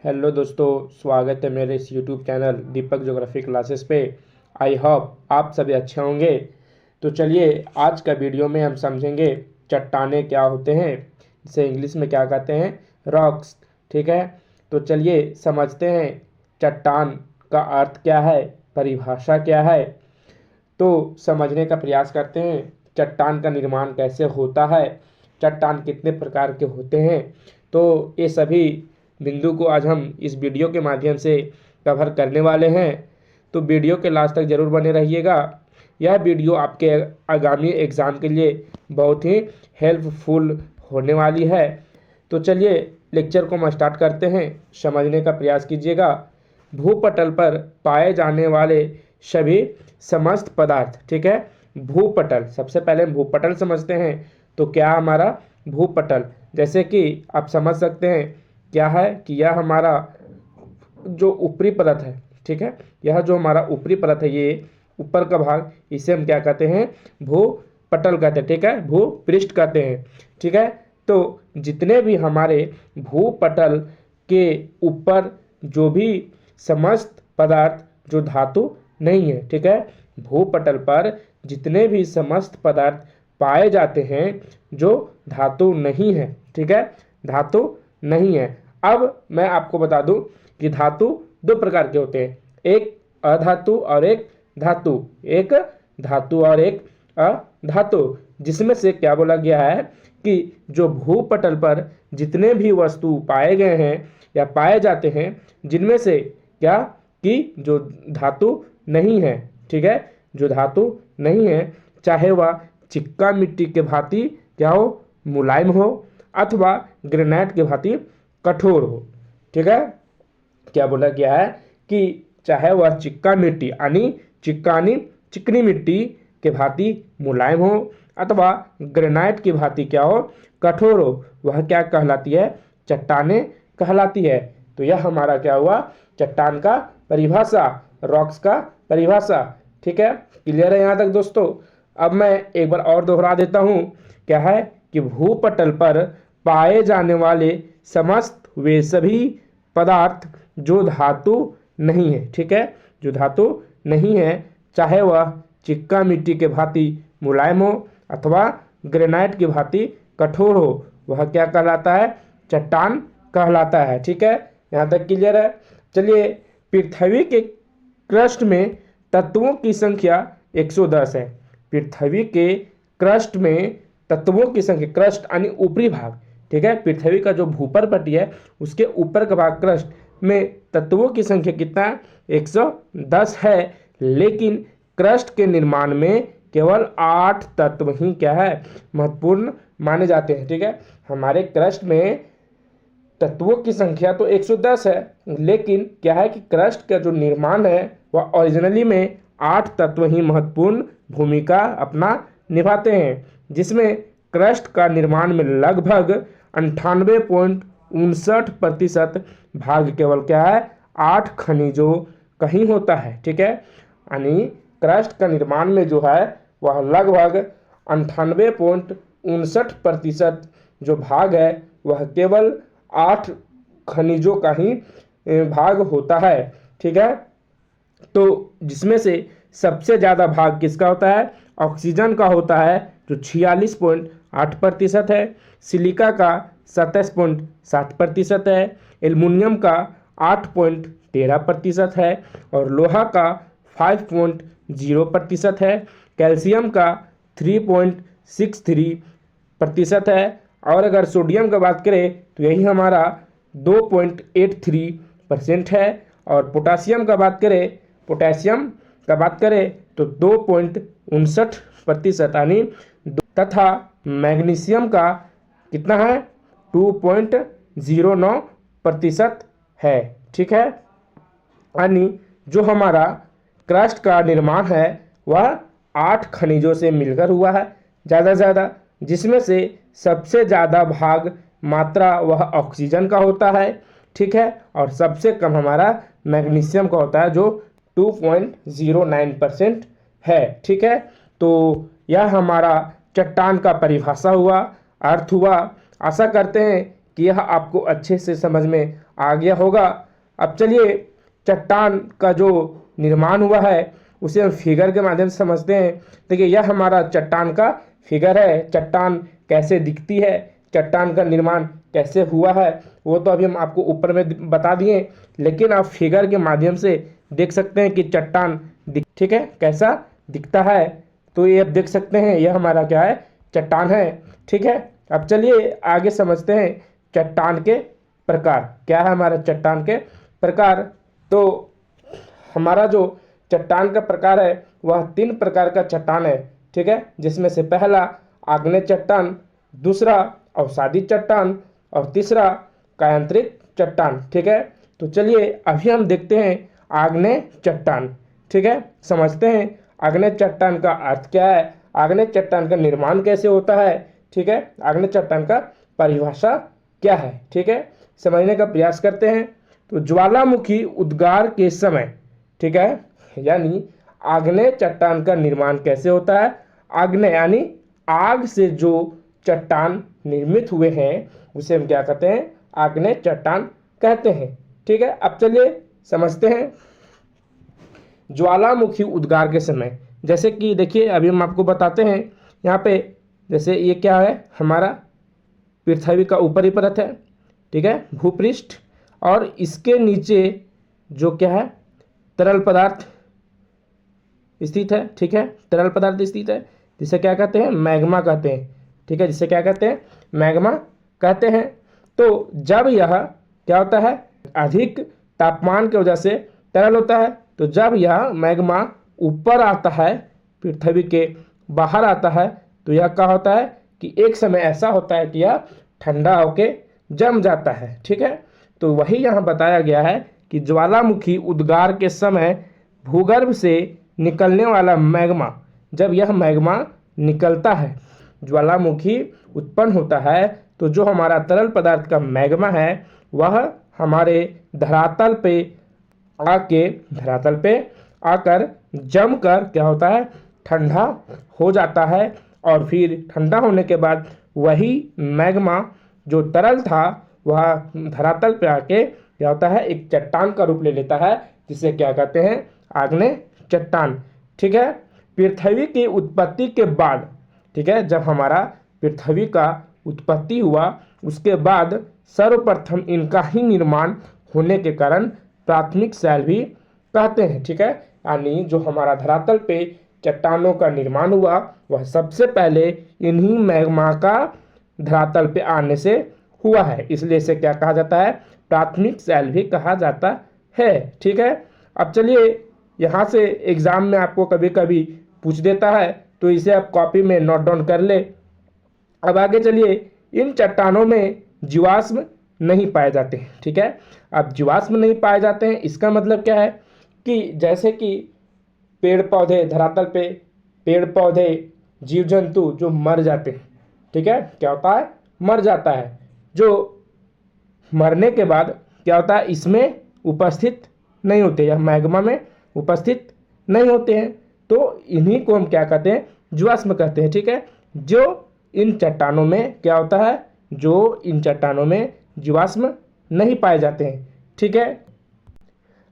Hello दोस्तों, स्वागत है मेरे इस यूट्यूब चैनल दीपक ज्योग्राफी क्लासेस पे। आई होप आप सभी अच्छे होंगे। तो चलिए आज का वीडियो में हम समझेंगे चट्टानें क्या होते हैं, जिसे इंग्लिश में क्या कहते हैं, रॉक्स। ठीक है, तो चलिए समझते हैं चट्टान का अर्थ क्या है, परिभाषा क्या है। तो समझने का प्रयास करते हैं चट्टान का निर्माण कैसे होता है, चट्टान कितने प्रकार के होते हैं। तो ये सभी बिंदु को आज हम इस वीडियो के माध्यम से कवर करने वाले हैं। तो वीडियो के लास्ट तक ज़रूर बने रहिएगा। यह वीडियो आपके आगामी एग्ज़ाम के लिए बहुत ही हेल्पफुल होने वाली है। तो चलिए लेक्चर को हम स्टार्ट करते हैं, समझने का प्रयास कीजिएगा। भूपटल पर पाए जाने वाले सभी समस्त पदार्थ। ठीक है, भूपटल, सबसे पहले हम भूपटल समझते हैं। तो क्या हमारा भूपटल, जैसे कि आप समझ सकते हैं क्या है कि यह हमारा जो ऊपरी परत है। ठीक है, यह जो हमारा ऊपरी परत है, ये ऊपर का भाग, इसे हम क्या कहते हैं, भूपटल कहते हैं। ठीक है, भूपृष्ठ कहते हैं। ठीक है, तो जितने भी हमारे भूपटल के ऊपर जो भी समस्त पदार्थ जो धातु नहीं है, ठीक है, भूपटल पर जितने भी समस्त पदार्थ पाए जाते हैं जो धातु नहीं है। ठीक है, धातु नहीं है। अब मैं आपको बता दूं कि धातु दो प्रकार के होते हैं, एक अधातु और एक धातु, एक धातु और एक अधातु। जिसमें से क्या बोला गया है कि जो भूपटल पर जितने भी वस्तु पाए गए हैं या पाए जाते हैं, जिनमें से क्या कि जो धातु नहीं है, ठीक है, जो धातु नहीं है, चाहे वह चिक्का मिट्टी के भांति क्या हो, मुलायम हो, अथवा ग्रेनाइट के भांति कठोर हो। ठीक है, क्या बोला गया है कि चाहे वह चिक्का मिट्टी यानी चिकनी मिट्टी के भांति मुलायम हो, अथवा ग्रेनाइट की भांति क्या हो, कठोर हो, वह क्या कहलाती है, चट्टानें कहलाती है। तो यह हमारा क्या हुआ, चट्टान का परिभाषा, रॉक्स का परिभाषा। ठीक है, क्लियर है यहाँ तक दोस्तों। अब मैं एक बार और दोहरा देता हूँ, क्या है कि भूपटल पर पाए जाने वाले समस्त वे सभी पदार्थ जो धातु नहीं है। ठीक है, जो धातु नहीं है, चाहे वह चिक्का मिट्टी के भांति मुलायम हो अथवा ग्रेनाइट की भांति कठोर हो, वह क्या कहलाता है, चट्टान कहलाता है। ठीक है, यहाँ तक क्लियर है। चलिए, पृथ्वी के क्रस्ट में तत्वों की संख्या 110 है। पृथ्वी के क्रस्ट में तत्वों की संख्या, क्रस्ट यानी ऊपरी भाग, ठीक है, पृथ्वी का जो भूपर पट्टी है उसके ऊपर का भाग क्रस्ट में तत्वों की संख्या कितना है, 110 है। लेकिन क्रस्ट के निर्माण में केवल 8 तत्व ही क्या है, महत्वपूर्ण माने जाते हैं। ठीक है, हमारे क्रस्ट में तत्वों की संख्या तो 110 है, लेकिन क्या है कि क्रस्ट का जो निर्माण है वह ओरिजिनली में 8 तत्व ही महत्वपूर्ण भूमिका अपना निभाते हैं, जिसमें क्रस्ट का निर्माण में लगभग 98.59% भाग केवल क्या है, 8 खनिजों का ही होता है। ठीक है, यानी क्रस्ट का निर्माण में जो है वह लगभग 98.59% जो भाग है वह केवल 8 खनिजों का ही भाग होता है। ठीक है, तो जिसमें से सबसे ज़्यादा भाग किसका होता है, ऑक्सीजन का होता है, जो 46.8% है, सिलिका का 27.7% है, एल्युमिनियम का 8.13% है, और लोहा का 5.0% है, कैल्शियम का 3.63% है, और अगर सोडियम का बात करें तो यही हमारा 2.83% है, और पोटासियम का बात करें तो 2.59% यानी, तथा मैग्नीशियम का कितना है, 2.09% है। ठीक है, यानी जो हमारा क्रस्ट का निर्माण है वह 8 खनिजों से मिलकर हुआ है ज़्यादा से ज़्यादा, जिसमें से सबसे ज़्यादा भाग मात्रा वह ऑक्सीजन का होता है। ठीक है, और सबसे कम हमारा मैग्नीशियम का होता है, जो 2.09% है। ठीक है, तो यह हमारा चट्टान का परिभाषा हुआ, अर्थ हुआ। आशा करते हैं कि यह आपको अच्छे से समझ में आ गया होगा। अब चलिए चट्टान का जो निर्माण हुआ है उसे हम फिगर के माध्यम से समझते हैं। देखिए यह हमारा चट्टान का फिगर है। चट्टान कैसे दिखती है, चट्टान का निर्माण कैसे हुआ है, वो तो अभी हम आपको ऊपर में बता दिए, लेकिन आप फिगर के माध्यम से देख सकते हैं कि चट्टान ठीक है कैसा दिखता है। तो ये आप देख सकते हैं यह हमारा क्या है, चट्टान है। ठीक है, अब चलिए आगे समझते हैं चट्टान के प्रकार। क्या है हमारा चट्टान के प्रकार? तो हमारा जो चट्टान का प्रकार है वह 3 प्रकार का चट्टान है। ठीक है, जिसमें से पहला आग्नेय चट्टान, दूसरा अवसादी चट्टान और तीसरा कायांतरित चट्टान। ठीक है, तो चलिए अभी हम देखते हैं आग्नेय चट्टान। ठीक है, समझते हैं आग्नेय चट्टान का अर्थ क्या है, आग्नेय चट्टान का निर्माण कैसे होता है। ठीक है, आग्नेय चट्टान का परिभाषा क्या है। ठीक है, समझने का प्रयास करते हैं। तो ज्वालामुखी उद्गार के समय, ठीक है, यानी आग्नेय चट्टान का निर्माण कैसे होता है। आग्नेय यानी आग से जो चट्टान निर्मित हुए हैं उसे हम क्या कहते हैं, आग्नेय चट्टान कहते हैं। ठीक है, अब चलिए समझते हैं ज्वालामुखी उद्गार के समय। जैसे कि देखिए अभी हम आपको बताते हैं यहाँ पे, जैसे ये क्या है हमारा पृथ्वी का ऊपरी परत है। ठीक है, भूपृष्ठ, और इसके नीचे जो क्या है तरल पदार्थ स्थित है। ठीक है, तरल पदार्थ स्थित है जिसे क्या कहते हैं, मैग्मा कहते हैं। ठीक है, जिसे क्या कहते हैं, मैग्मा कहते हैं। तो जब यह क्या होता है, अधिक तापमान की वजह से तरल होता है, तो जब यह मैग्मा ऊपर आता है, पृथ्वी के बाहर आता है, तो यह क्या होता है कि एक समय ऐसा होता है कि यह ठंडा होके जम जाता है। ठीक है, तो वही यहाँ बताया गया है कि ज्वालामुखी उद्गार के समय भूगर्भ से निकलने वाला मैग्मा, जब यह मैग्मा निकलता है, ज्वालामुखी उत्पन्न होता है, तो जो हमारा तरल पदार्थ का मैग्मा है वह हमारे धरातल पे आकर जमकर क्या होता है, ठंडा हो जाता है। और फिर ठंडा होने के बाद वही मैग्मा जो तरल था वह धरातल पे आके क्या होता है, एक चट्टान का रूप ले लेता है, जिसे क्या कहते हैं, आग्नेय चट्टान। ठीक है, पृथ्वी की उत्पत्ति के बाद, ठीक है, जब हमारा पृथ्वी का उत्पत्ति हुआ उसके बाद सर्वप्रथम इनका ही निर्माण होने के कारण प्राथमिक शैल भी कहते हैं। ठीक है, यानी जो हमारा धरातल पे चट्टानों का निर्माण हुआ वह सबसे पहले इन्हीं मैग्मा का धरातल पे आने से हुआ है, इसलिए इसे क्या कहा जाता है, प्राथमिक शैल भी कहा जाता है। ठीक है, अब चलिए यहाँ से एग्जाम में आपको कभी कभी पूछ देता है, तो इसे आप कॉपी में नोट डाउन कर ले। अब आगे चलिए, इन चट्टानों में जीवाश्म नहीं पाए जाते हैं। ठीक है, अब जीवाश्म नहीं पाए जाते हैं इसका मतलब क्या है कि जैसे कि पेड़ पौधे, धरातल पे पेड़ पौधे, जीव जंतु जो मर जाते हैं, ठीक है, क्या होता है, मर जाता है, जो मरने के बाद क्या होता है, इसमें उपस्थित नहीं होते, या मैग्मा में उपस्थित नहीं होते हैं, तो इन्हीं को हम क्या कहते हैं, जीवाश्म कहते हैं। ठीक है, जो इन चट्टानों में क्या होता है, जो इन चट्टानों में जीवाश्म नहीं पाए जाते हैं। ठीक है,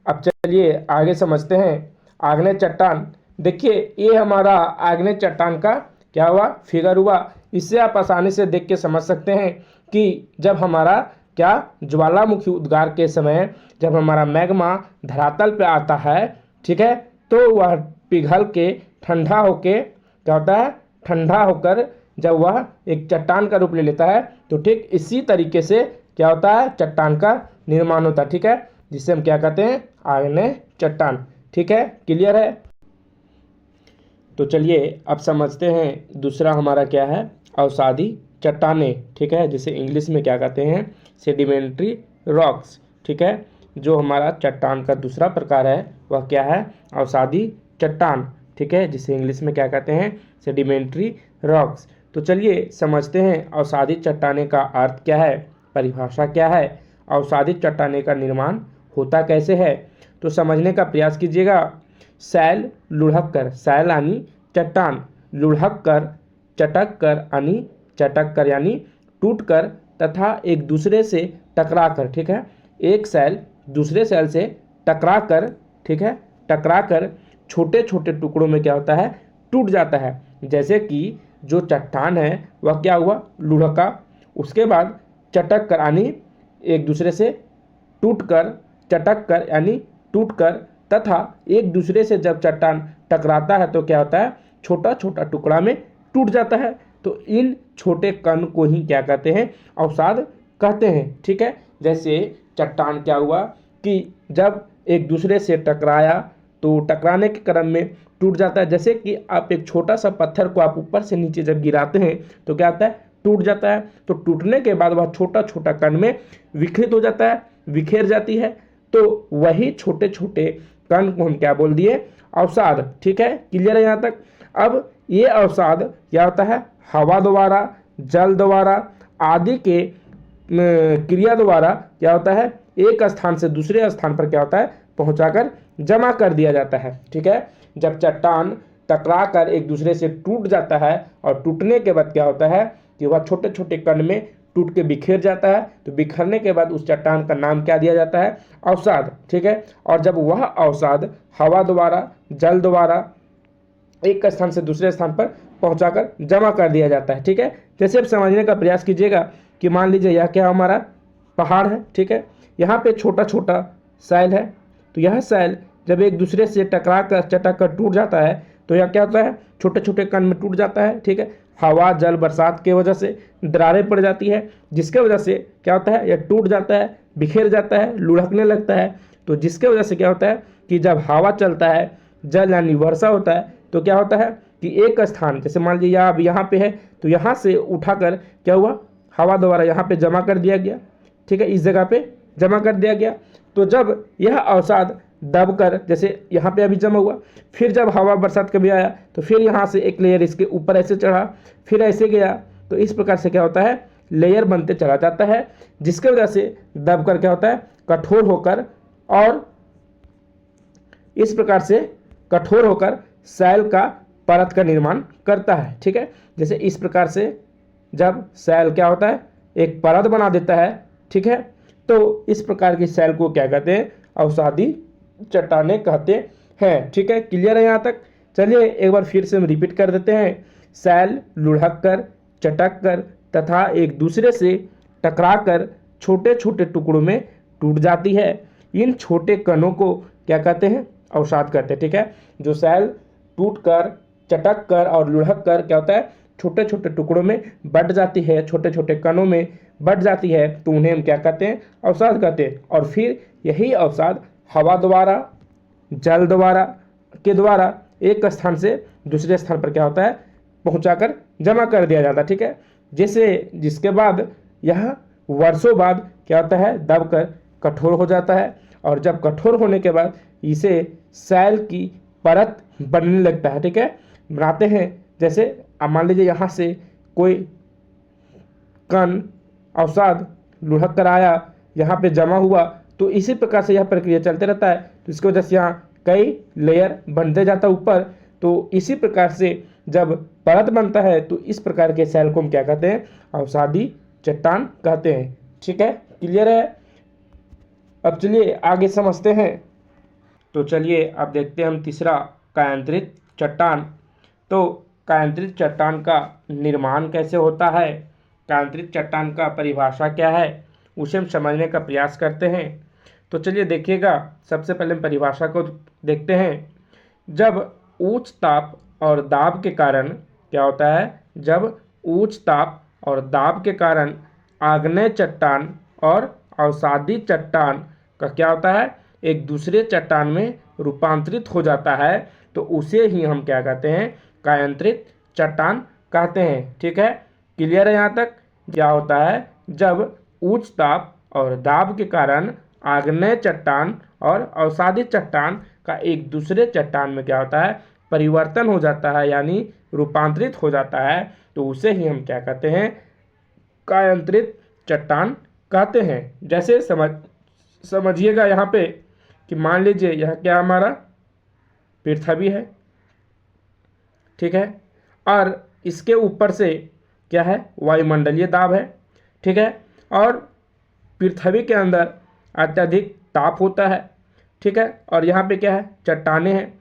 अब चलिए आगे समझते हैं आग्नेय चट्टान। देखिए ये हमारा आग्नेय चट्टान का क्या हुआ, फिगर हुआ। इससे आप आसानी से देख के समझ सकते हैं कि जब हमारा क्या ज्वालामुखी उद्गार के समय जब हमारा मैग्मा धरातल पे आता है, ठीक है, तो वह पिघल के ठंडा होके क्या होता है, ठंडा होकर जब वह एक चट्टान का रूप ले लेता है, तो ठीक इसी तरीके से क्या होता है, चट्टान का निर्माण होता है। ठीक है, जिसे हम क्या कहते हैं, आग्नेय चट्टान। ठीक है, क्लियर है। तो चलिए अब समझते हैं दूसरा हमारा क्या है, अवसादी चट्टानें। ठीक है, जिसे इंग्लिश में क्या कहते हैं, सेडिमेंट्री रॉक्स। ठीक है, जो हमारा चट्टान का दूसरा प्रकार है वह क्या है, अवसादी चट्टान। ठीक है, जिसे इंग्लिश में क्या कहते हैं, सेडिमेंट्री रॉक्स। तो चलिए समझते हैं अवसादी चट्टानें का अर्थ क्या है, परिभाषा क्या है, अवसादी चट्टानें का निर्माण होता कैसे है। तो समझने का प्रयास कीजिएगा। शैल लुढ़क कर, शैल यानी चट्टान, लुढ़क कर, चटक कर यानी चटक कर यानी टूट कर तथा एक दूसरे से टकरा कर, ठीक है, एक सेल दूसरे सेल से टकरा कर, ठीक है, टकरा कर छोटे छोटे टुकड़ों में क्या होता है, टूट जाता है। जैसे कि जो चट्टान है वह क्या हुआ, लुढ़का, उसके बाद चटक कर यानी एक दूसरे से टूट कर, चटक कर यानी टूट कर, तथा एक दूसरे से जब चट्टान टकराता है तो क्या होता है, छोटा छोटा टुकड़ा में टूट जाता है। तो इन छोटे कण को ही क्या कहते हैं, अवसाद कहते हैं, ठीक है। जैसे चट्टान क्या हुआ कि जब एक दूसरे से टकराया तो टकराने के क्रम में टूट जाता है। जैसे कि आप एक छोटा सा पत्थर को आप ऊपर से नीचे जब गिराते हैं तो क्या होता है, टूट जाता है। तो टूटने के बाद वह छोटा छोटा कण में विखरित हो जाता है, बिखेर जाती है। तो वही छोटे छोटे कण को हम क्या बोल दिए, अवसाद, ठीक है। क्लियर है यहाँ तक। अब ये अवसाद क्या होता है, हवा द्वारा, जल द्वारा आदि के क्रिया द्वारा क्या होता है, एक स्थान से दूसरे स्थान पर क्या होता है, पहुंचाकर जमा कर दिया जाता है, ठीक है। जब चट्टान टकरा कर एक दूसरे से टूट जाता है और टूटने के बाद क्या होता है कि वह छोटे छोटे कण में टूट के बिखेर जाता है। तो बिखरने के बाद उस चट्टान का नाम क्या दिया जाता है, अवसाद, ठीक है। और जब वह अवसाद हवा द्वारा, जल द्वारा एक स्थान से दूसरे स्थान पर पहुंचाकर जमा कर दिया जाता है, ठीक है। जैसे आप समझने का प्रयास कीजिएगा कि मान लीजिए यह क्या हमारा पहाड़ है, ठीक है। यहाँ पे छोटा छोटा सेल है, तो यह सेल जब एक दूसरे से टकरा कर, चटक कर टूट जाता है तो यह क्या होता है, छोटे छोटे कण में टूट जाता है, ठीक है। हवा, जल, बरसात के वजह से दरारें पड़ जाती है, जिसके वजह से क्या होता है, यह टूट जाता है, बिखेर जाता है, लुढ़कने लगता है। तो जिसके वजह से क्या होता है कि जब हवा चलता है, जल यानी वर्षा होता है, तो क्या होता है कि एक स्थान, जैसे मान लीजिए अब यहाँ पे है तो यहाँ से उठाकर क्या हुआ, हवा द्वारा यहाँ पे जमा कर दिया गया, ठीक है, इस जगह पे जमा कर दिया गया। तो जब यह अवसाद दबकर, जैसे यहाँ पे अभी जमा हुआ, फिर जब हवा बरसात कभी आया तो फिर यहाँ से एक लेयर इसके ऊपर ऐसे चढ़ा, फिर ऐसे गया। तो इस प्रकार से क्या होता है, लेयर बनते चला जाता है, जिसके वजह से दबकर क्या होता है, कठोर होकर, और इस प्रकार से कठोर होकर सेल का परत का निर्माण करता है, ठीक है। जैसे इस प्रकार से जब सेल क्या होता है, एक परत बना देता है, ठीक है। तो इस प्रकार की सेल को क्या कहते हैं, अवसादी चट्टानें कहते हैं, ठीक है। क्लियर है यहाँ तक। चलिए एक बार फिर से हम रिपीट कर देते हैं। सेल लुढ़क कर, चटक कर तथा एक दूसरे से टकरा कर छोटे छोटे टुकड़ों में टूट जाती है। इन छोटे कणों को क्या कहते हैं, अवसाद कहते हैं, ठीक है। जो सेल टूट कर, चटक कर और लुढ़क कर क्या होता है, छोटे छोटे टुकड़ों में बट जाती है, छोटे छोटे कणों में बट जाती है, तो उन्हें हम क्या कहते हैं, अवसाद कहते हैं। और फिर यही अवसाद हवा द्वारा, जल द्वारा के द्वारा एक स्थान से दूसरे स्थान पर क्या होता है, पहुंचाकर जमा कर दिया जाता है, ठीक है। जैसे जिसके बाद यह वर्षों बाद क्या होता है, दबकर कठोर हो जाता है, और जब कठोर होने के बाद इसे सेल की परत बनने लगता है, ठीक है, बनाते हैं। जैसे अब मान लीजिए यहाँ से कोई कण अवसाद लुढ़क कर आया, यहाँ पे जमा हुआ, तो इसी प्रकार से यह प्रक्रिया चलते रहता है। तो इसकी वजह से यहाँ कई लेयर बनते जाता है ऊपर। तो इसी प्रकार से जब परत बनता है तो इस प्रकार के सेल को हम क्या कहते हैं, अवसादी चट्टान कहते हैं, ठीक है। क्लियर है। अब चलिए आगे समझते हैं। तो चलिए अब देखते हैं हम तीसरा, कायांतरित चट्टान। तो कायांतरित चट्टान का निर्माण कैसे होता है, कायांतरित चट्टान का परिभाषा क्या है, उसे हम समझने का प्रयास करते हैं। तो चलिए देखिएगा, सबसे पहले हम परिभाषा को देखते हैं। जब उच्च ताप और दाब के कारण क्या होता है, जब उच्च ताप और दाब के कारण आग्नेय चट्टान और अवसादी चट्टान का क्या होता है, एक दूसरे चट्टान में रूपांतरित हो जाता है, तो उसे ही हम क्या कहते हैं, कायांतरित चट्टान कहते हैं, ठीक है। क्लियर है यहाँ तक। क्या होता है, जब उच्च ताप और दाब के कारण आग्नेय चट्टान और अवसादी चट्टान का एक दूसरे चट्टान में क्या होता है, परिवर्तन हो जाता है, यानी रूपांतरित हो जाता है, तो उसे ही हम क्या कहते हैं, कायांतरित चट्टान कहते हैं। जैसे समझिएगा यहाँ पे कि मान लीजिए यह क्या हमारा पृथ्वी है, ठीक है, और इसके ऊपर से क्या है, वायुमंडलीय दाब है, ठीक है। और पृथ्वी के अंदर अत्यधिक ताप होता है, ठीक है। और यहाँ पे क्या है, चट्टानें हैं,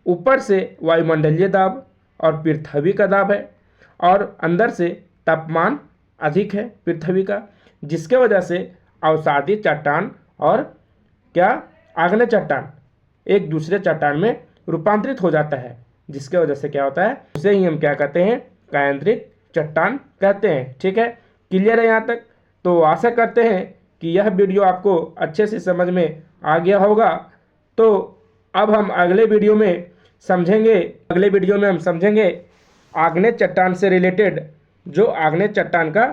ऊपर से वायुमंडलीय दाब और पृथ्वी का दाब है, और अंदर से तापमान अधिक है पृथ्वी का, जिसके वजह से अवसादी चट्टान और क्या आग्नेय चट्टान एक दूसरे चट्टान में रूपांतरित हो जाता है, जिसके वजह से क्या होता है, उसे ही हम क्या कहते हैं, कायांतरित चट्टान कहते हैं, ठीक है। क्लियर है यहाँ तक? तो आशा करते हैं कि यह वीडियो आपको अच्छे से समझ में आ गया होगा। तो अब हम अगले वीडियो में समझेंगे आग्नेय चट्टान से रिलेटेड, जो आग्नेय चट्टान का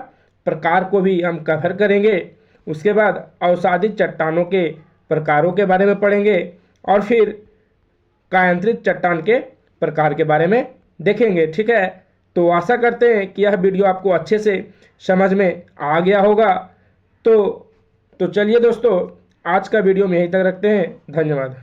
प्रकार को भी हम कवर करेंगे। उसके बाद अवसादित चट्टानों के प्रकारों के बारे में पढ़ेंगे, और फिर कायांतरित चट्टान के प्रकार के बारे में देखेंगे, ठीक है। तो आशा करते हैं कि यह वीडियो आपको अच्छे से समझ में आ गया होगा। तो चलिए दोस्तों, आज का वीडियो में यहीं तक रखते हैं। धन्यवाद।